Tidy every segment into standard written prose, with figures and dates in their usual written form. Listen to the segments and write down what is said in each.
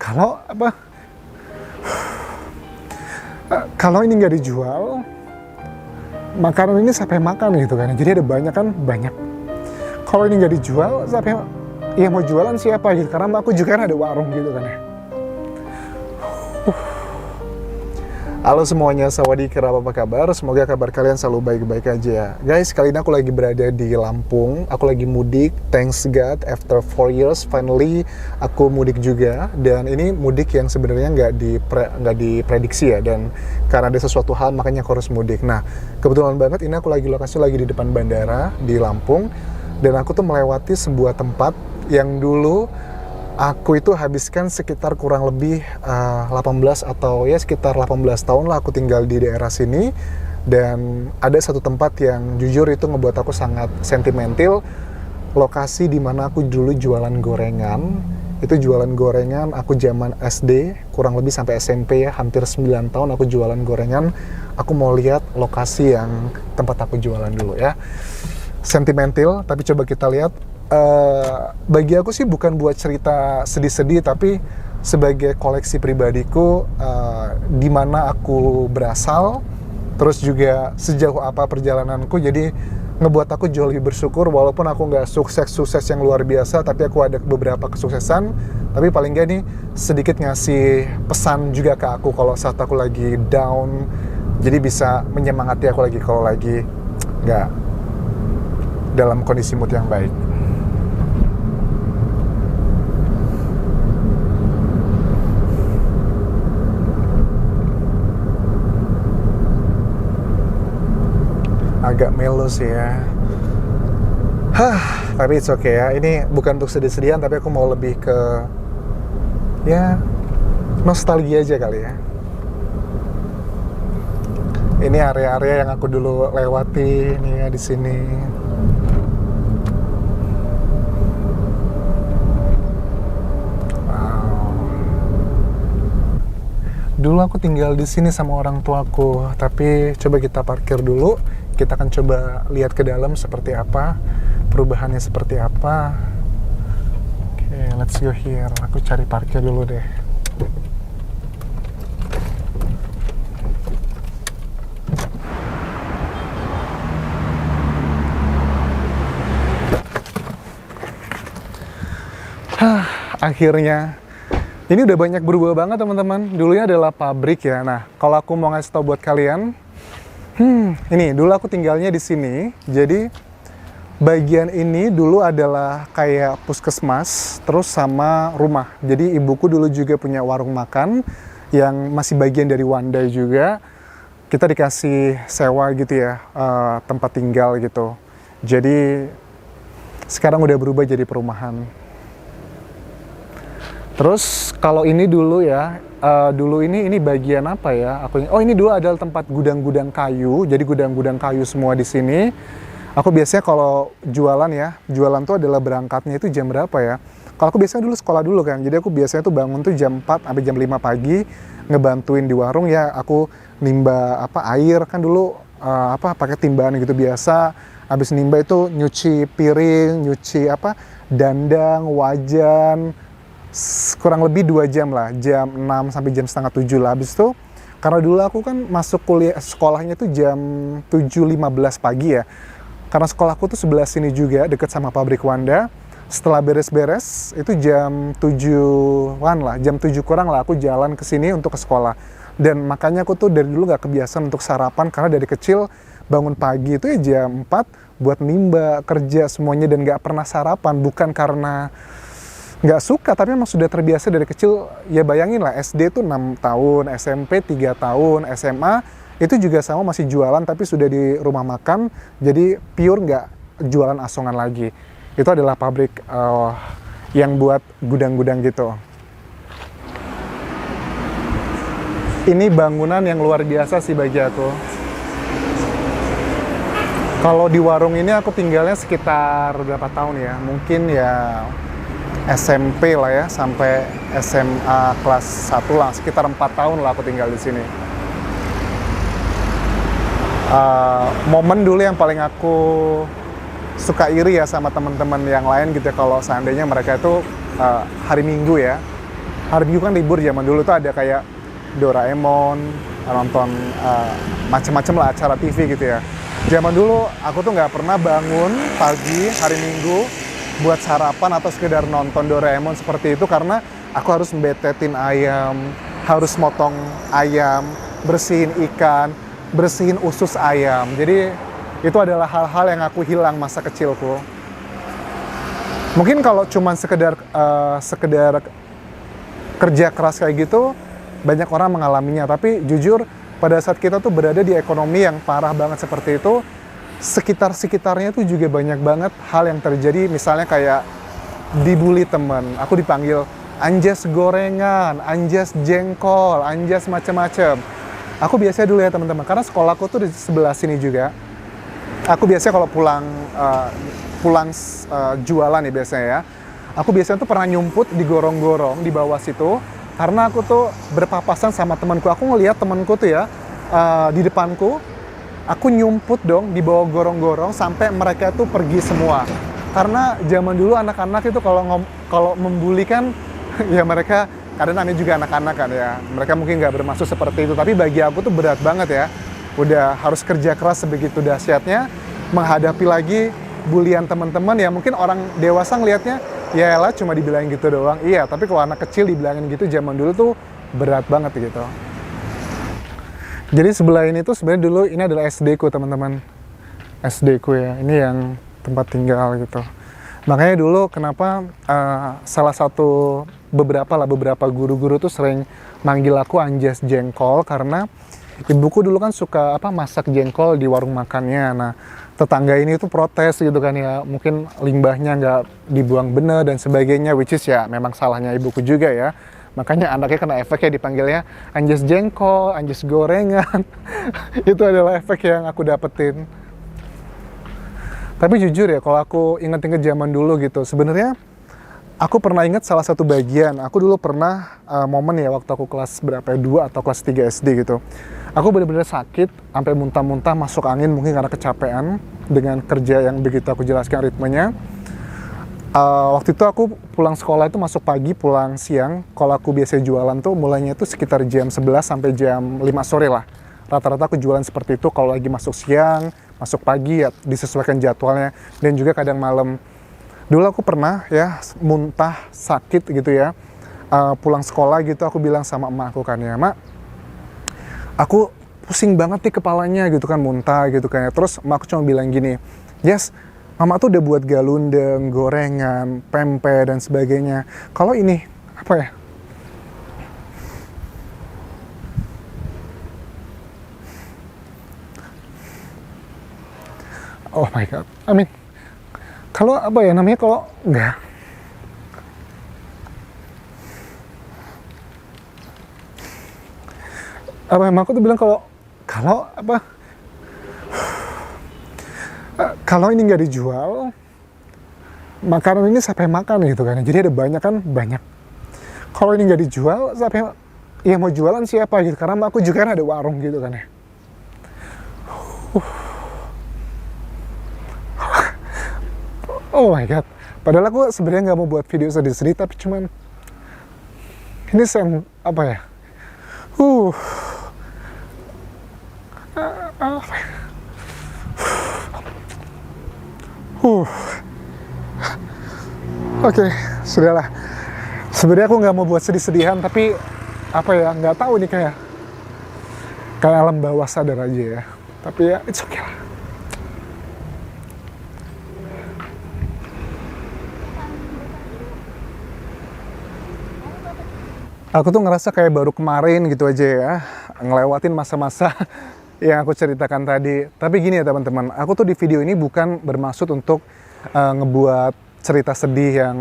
kalau apa, kalau ini nggak dijual, makanan ini siapa yang makan gitu kan. Jadi ada banyak kan, banyak. Kalau ini nggak dijual, siapa yang mau jualan siapa gitu. Karena aku juga kan ada warung gitu kan ya. Halo semuanya, sawadee apa kabar? Semoga kabar kalian selalu baik-baik aja ya. Guys, kali ini aku lagi berada di Lampung. Aku lagi mudik, thanks God, after 4 years, finally aku mudik juga. Dan ini mudik yang sebenarnya nggak diprediksi ya. Dan karena ada sesuatu hal, makanya aku harus mudik. Nah, kebetulan banget ini aku lokasi lagi di depan bandara di Lampung. Dan aku tuh melewati sebuah tempat yang dulu aku itu habiskan sekitar kurang lebih 18 atau ya sekitar 18 tahun lah aku tinggal di daerah sini. Dan ada satu tempat yang jujur itu ngebuat aku sangat sentimental. Lokasi dimana aku dulu jualan gorengan. Itu jualan gorengan aku zaman SD, kurang lebih sampai SMP ya, hampir 9 tahun aku jualan gorengan. Aku mau lihat lokasi yang tempat aku jualan dulu ya. Sentimental, tapi coba kita lihat. Bagi aku sih bukan buat cerita sedih-sedih, tapi sebagai koleksi pribadiku, di mana aku berasal, terus juga sejauh apa perjalananku. Jadi ngebuat aku jauh lebih bersyukur, walaupun aku nggak sukses yang luar biasa, tapi aku ada beberapa kesuksesan. Tapi paling nggak nih sedikit ngasih pesan juga ke aku kalau saat aku lagi down, jadi bisa menyemangati aku lagi kalau lagi nggak dalam kondisi mood yang baik. Agak melo sih ya. Tapi it's okay ya. Ini bukan untuk sedih-sedihan, tapi aku mau lebih ke ya nostalgia aja kali ya. Ini area-area yang aku dulu lewati nih ya di sini. Wow. Dulu aku tinggal di sini sama orang tuaku, tapi coba kita parkir dulu. Kita akan coba lihat ke dalam seperti apa, perubahannya seperti apa. Oke, let's go here. Aku cari parkir dulu deh. Akhirnya. Ini udah banyak berubah banget teman-teman. Dulunya adalah pabrik ya. Nah, kalau aku mau ngasih tau buat kalian, ini dulu aku tinggalnya di sini. Jadi bagian ini dulu adalah kayak puskesmas, terus sama rumah. Jadi ibuku dulu juga punya warung makan yang masih bagian dari Wandai juga. Kita dikasih sewa gitu ya, tempat tinggal gitu. Jadi sekarang udah berubah jadi perumahan. Terus kalau ini dulu ya, dulu ini bagian apa ya? Ini dulu adalah tempat gudang-gudang kayu. Jadi gudang-gudang kayu semua di sini. Aku biasanya kalau jualan ya, jualan tuh adalah berangkatnya itu jam berapa ya? Kalau aku biasanya dulu sekolah dulu kan. Jadi aku biasanya tuh bangun tuh jam 4 sampai jam 5 pagi ngebantuin di warung ya. Aku nimba air kan dulu pakai timbangan gitu biasa. Habis nimba itu nyuci piring, nyuci dandang, wajan. Kurang lebih 2 jam lah, jam 6 sampai jam setengah 7 lah. Habis itu, karena dulu aku kan masuk sekolahnya tuh jam 7.15 pagi ya. Karena sekolahku tuh sebelah sini juga, deket sama pabrik Wanda. Setelah beres-beres, itu jam 7-an lah, jam 7 kurang lah aku jalan ke sini untuk ke sekolah. Dan makanya aku tuh dari dulu gak kebiasaan untuk sarapan, karena dari kecil bangun pagi itu ya jam 4 buat nimba, kerja semuanya, dan gak pernah sarapan. Bukan karena nggak suka, tapi memang sudah terbiasa dari kecil. Ya bayangin lah, SD tuh 6 tahun, SMP 3 tahun, SMA itu juga sama masih jualan, tapi sudah di rumah makan, jadi pure nggak jualan asongan lagi. Itu adalah pabrik yang buat gudang-gudang gitu. Ini bangunan yang luar biasa sih bagi aku. Kalau di warung ini aku tinggalnya sekitar berapa tahun ya, mungkin ya SMP lah ya, sampai SMA kelas 1 lah, sekitar 4 tahun lah aku tinggal di sini. Momen dulu yang paling aku suka iri ya sama teman-teman yang lain gitu ya, kalau seandainya mereka itu hari Minggu ya, hari Minggu kan libur, zaman dulu tuh ada kayak Doraemon, nonton macam-macam lah acara TV gitu ya. Zaman dulu aku tuh nggak pernah bangun pagi hari Minggu buat sarapan atau sekedar nonton Doraemon seperti itu, karena aku harus betetin ayam, harus motong ayam, bersihin ikan, bersihin usus ayam. Jadi itu adalah hal-hal yang aku hilang masa kecilku. Mungkin kalau cuman sekedar kerja keras kayak gitu, banyak orang mengalaminya. Tapi jujur, pada saat kita tuh berada di ekonomi yang parah banget seperti itu, sekitar-sekitarnya tuh juga banyak banget hal yang terjadi. Misalnya kayak dibully teman, aku dipanggil anjas gorengan, anjas jengkol, anjas macam-macam. Aku biasanya dulu ya teman-teman, karena sekolahku tuh di sebelah sini juga. Aku biasanya kalau pulang jualan ya biasanya ya, aku biasanya tuh pernah nyumput di gorong-gorong di bawah situ, karena aku tuh berpapasan sama temanku. Aku ngelihat temanku tuh ya di depanku, aku nyumput dong di bawah gorong-gorong sampai mereka tuh pergi semua. Karena zaman dulu anak-anak itu kalau membuli kan ya mereka, karena namanya juga anak-anak kan ya, mereka mungkin nggak bermaksud seperti itu, tapi bagi aku tuh berat banget ya. Udah harus kerja keras sebegitu dahsyatnya menghadapi lagi bulian teman-teman ya. Mungkin orang dewasa ngelihatnya ya elah cuma dibilangin gitu doang. Iya, tapi kalau anak kecil dibilangin gitu zaman dulu tuh berat banget gitu. Jadi sebelah ini tuh sebenarnya dulu ini adalah SD ku teman-teman. SD ku ya, ini yang tempat tinggal gitu. Makanya dulu kenapa salah satu beberapa guru-guru tuh sering manggil aku anjas jengkol, karena ibuku dulu kan suka masak jengkol di warung makannya. Nah, tetangga ini tuh protes gitu kan ya, mungkin limbahnya nggak dibuang bener dan sebagainya, which is ya memang salahnya ibuku juga ya. Makanya anaknya kena efeknya, dipanggilnya anjas jengkol, anjas gorengan. Itu adalah efek yang aku dapetin. Tapi jujur ya, kalau aku inget-inget zaman dulu gitu, sebenarnya aku pernah inget salah satu bagian. Aku dulu pernah momen ya waktu aku kelas berapa ya, 2 atau kelas 3 SD gitu. Aku benar-benar sakit, sampai muntah-muntah, masuk angin mungkin karena kecapean dengan kerja yang begitu aku jelaskan ritmenya. Waktu itu aku pulang sekolah itu masuk pagi, pulang siang. Kalau aku biasa jualan tuh mulainya itu sekitar jam 11 sampai jam 5 sore lah. Rata-rata aku jualan seperti itu, kalau lagi masuk siang, masuk pagi ya disesuaikan jadwalnya, dan juga kadang malam. Dulu aku pernah ya muntah, sakit gitu ya, pulang sekolah gitu aku bilang sama emak aku kan ya, "Mak, aku pusing banget nih kepalanya," gitu kan, muntah gitu kan ya. Terus emak aku cuma bilang gini, "Yes, Mama tuh udah buat galundeng, gorengan, pempek dan sebagainya. Kalau ini apa ya? Oh my god, I mean, kalau apa ya namanya, kalau enggak, apa emang aku tuh bilang kalau apa, kalau ini nggak dijual, makanan ini siapa yang makan gitu kan. Jadi ada banyak kan, banyak. Kalau ini nggak dijual, siapa yang ya mau jualan siapa gitu, karena aku juga kan ada warung gitu kan ya." Oh my god, padahal aku sebenarnya nggak mau buat video sedih-sedih, tapi cuman ini apa ya, Oke, sudahlah. Sebenarnya aku nggak mau buat sedih-sedihan, tapi apa ya, nggak tahu nih, kayak alam bawah sadar aja ya. Tapi ya, it's okay lah. Aku tuh ngerasa kayak baru kemarin gitu aja ya, ngelewatin masa-masa yang aku ceritakan tadi. Tapi gini ya teman-teman, aku tuh di video ini bukan bermaksud untuk ngebuat cerita sedih yang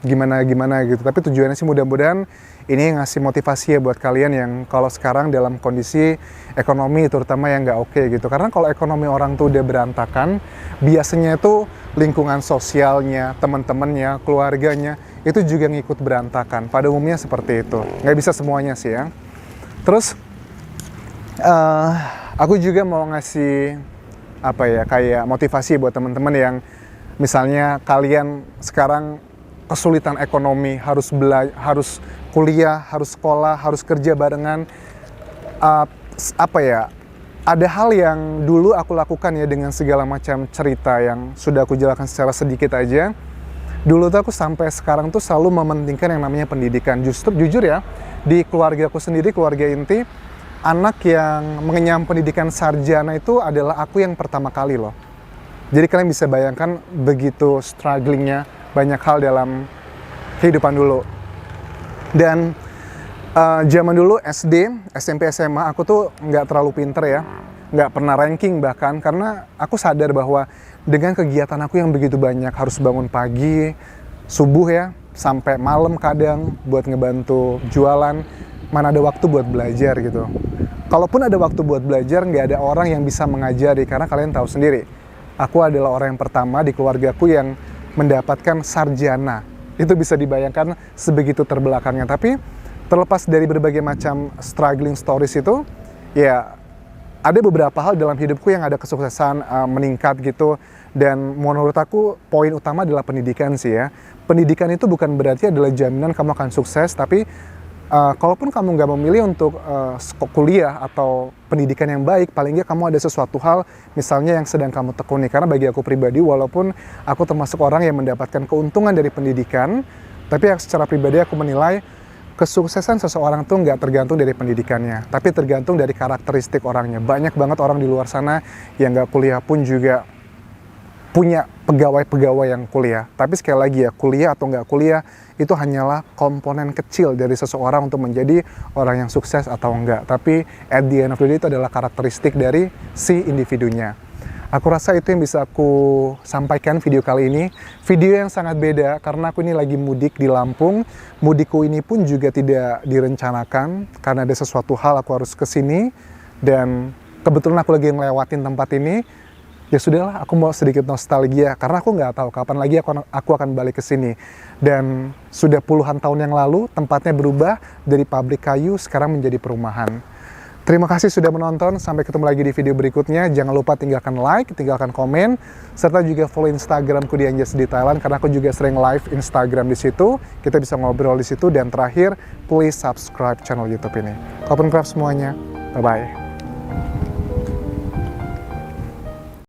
gimana-gimana gitu. Tapi tujuannya sih mudah-mudahan ini ngasih motivasi ya buat kalian yang kalau sekarang dalam kondisi ekonomi terutama yang nggak oke gitu. Karena kalau ekonomi orang tuh udah berantakan, biasanya itu lingkungan sosialnya, teman-temannya, keluarganya, itu juga ngikut berantakan. Pada umumnya seperti itu. Nggak bisa semuanya sih ya. Terus, aku juga mau ngasih apa ya, kayak motivasi buat teman-teman yang misalnya kalian sekarang kesulitan ekonomi, harus kuliah, harus sekolah, harus kerja barengan. Ada hal yang dulu aku lakukan ya dengan segala macam cerita yang sudah aku jelaskan secara sedikit aja. Dulu tuh aku sampai sekarang tuh selalu mementingkan yang namanya pendidikan. Justru jujur ya, di keluarga aku sendiri, keluarga inti, anak yang mengenyam pendidikan sarjana itu adalah aku yang pertama kali loh. Jadi kalian bisa bayangkan begitu strugglingnya banyak hal dalam kehidupan dulu. Dan zaman dulu SD, SMP, SMA aku tuh nggak terlalu pinter ya, nggak pernah ranking bahkan, karena aku sadar bahwa dengan kegiatan aku yang begitu banyak, harus bangun pagi, subuh ya, sampai malam kadang buat ngebantu jualan, mana ada waktu buat belajar gitu. Kalaupun ada waktu buat belajar, nggak ada orang yang bisa mengajari, karena kalian tahu sendiri, aku adalah orang yang pertama di keluargaku yang mendapatkan sarjana. Itu bisa dibayangkan sebegitu terbelakangnya. Tapi terlepas dari berbagai macam struggling stories itu, ya ada beberapa hal dalam hidupku yang ada kesuksesan meningkat gitu. Dan menurut aku poin utama adalah pendidikan sih ya. Pendidikan itu bukan berarti adalah jaminan kamu akan sukses, tapi kalaupun kamu nggak memilih untuk kuliah atau pendidikan yang baik, paling nggak kamu ada sesuatu hal misalnya yang sedang kamu tekuni. Karena bagi aku pribadi, walaupun aku termasuk orang yang mendapatkan keuntungan dari pendidikan, tapi secara pribadi aku menilai kesuksesan seseorang tuh nggak tergantung dari pendidikannya, tapi tergantung dari karakteristik orangnya. Banyak banget orang di luar sana yang nggak kuliah pun juga punya pegawai-pegawai yang kuliah. Tapi sekali lagi ya, kuliah atau nggak kuliah itu hanyalah komponen kecil dari seseorang untuk menjadi orang yang sukses atau enggak. Tapi at the end of the day itu adalah karakteristik dari si individunya. Aku rasa itu yang bisa aku sampaikan video kali ini. Video yang sangat beda karena aku ini lagi mudik di Lampung. Mudikku ini pun juga tidak direncanakan karena ada sesuatu hal aku harus ke sini. Dan kebetulan aku lagi ngelewatin tempat ini. Ya sudahlah, aku mau sedikit nostalgia karena aku nggak tahu kapan lagi aku akan balik ke sini. Dan sudah puluhan tahun yang lalu tempatnya berubah dari pabrik kayu sekarang menjadi perumahan. Terima kasih sudah menonton, sampai ketemu lagi di video berikutnya. Jangan lupa tinggalkan like, tinggalkan komen, serta juga follow Instagramku di Anjas di Thailand karena aku juga sering live Instagram di situ. Kita bisa ngobrol di situ. Dan terakhir, please subscribe channel YouTube ini. Open craft semuanya. Bye bye.